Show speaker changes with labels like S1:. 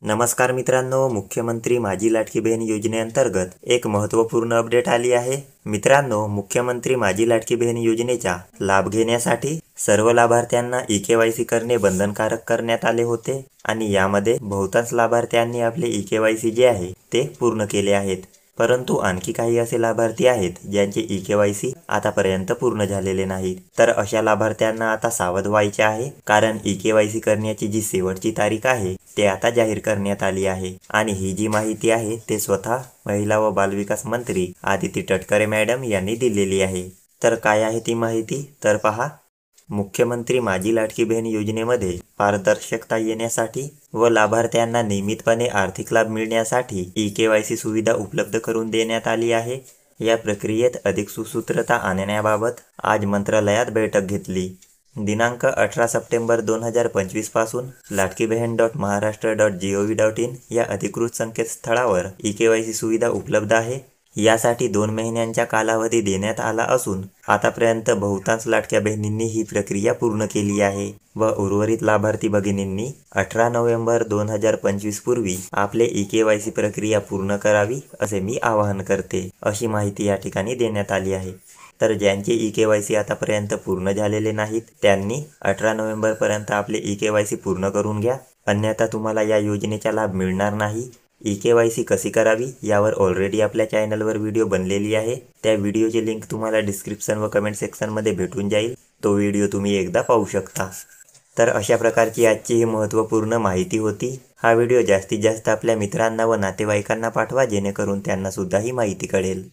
S1: नमस्कार मित्रांनो, मुख्यमंत्री माझी लाडकी बहीण योजनेअंतर्गत एक महत्त्वपूर्ण अपडेट आली आहे। मित्रांनो, मुख्यमंत्री माझी लाडकी बहीण योजनेचा लाभ घेण्यासाठी सर्व लाभार्थ्यांना ई-केवायसी करणे बंधनकारक करण्यात आले होते आणि यामध्ये बहुतांश लाभार्थ्यांनी आपले ई-केवायसी जे आहे ते पूर्ण केले आहेत। परंतु आणखी काही असे लाभार्थी आहेत ज्यांचे ई-केवायसी आतापर्यंत पूर्ण झालेले नाहीत। तर अशा लाभार्थ्यांना आता सावध व्हायचे आहे, कारण ई-केवायसी करण्याची जी शेवटची तारीख आहे ते आता जाहीर करण्यात आली आहे। आणि ही जी माहिती आहे ते स्वतः महिला व बालविकास मंत्री आदिती तटकरे मॅडम यांनी दिलेली आहे। तर काय आहे ती माहिती तर पहा। मुख्यमंत्री माझी लाडकी बहीण योजनेमध्ये पारदर्शकता येण्यासाठी व लाभार्थ्यांना नियमितपणे आर्थिक लाभ मिळण्यासाठी ई-केवायसी सुविधा उपलब्ध करून देण्यात आली आहे। या प्रक्रियेत अधिक सुसूत्रता आणण्याबाबत आज मंत्रालयात बैठक घेतली। दिनांक 18 सप्टेंबर 2025 पासून ladkibehen.maharashtra.gov.in या अधिकृत संकेतस्थळावर ई-केवायसी सुविधा उपलब्ध आहे। यासाठी 2 महिन्यांचा कालावधी देण्यात आला असून आतापर्यंत बहुतांश लाडक्या बहिणींनी ही प्रक्रिया पूर्ण केली आहे व उर्वरित लाभार्थी भगिनींनी 18 नोव्हेंबर 2025 पूर्वी आपले ई-केवायसी प्रक्रिया पूर्ण करावी असे मी आवाहन करते, अशी माहिती या ठिकाणी देण्यात आली आहे। तर ज्यांचे ई-केवायसी आतापर्यंत पूर्ण झालेले नाहीत त्यांनी 18 नोव्हेंबर पर्यंत आपले ई-केवायसी पूर्ण करून घ्या, अन्यथा तुम्हाला या योजनेचा लाभ मिळणार नाही। ई-केवायसी कशी करावी यावर ऑलरेडी आपल्या चॅनलवर व्हिडिओ बनलेली आहे। त्या व्हिडिओची लिंक तुम्हाला डिस्क्रिप्शन व कमेंट सेक्शनमध्ये भेटून जाईल, तो व्हिडिओ तुम्ही एकदा पाहू शकता। तर अशा प्रकारची आजची ही महत्त्वपूर्ण माहिती होती। हा व्हिडिओ जास्तीत जास्त आपल्या मित्रांना व नातेवाईकांना पाठवा, जेणेकरून त्यांना सुद्धा ही माहिती कळेल।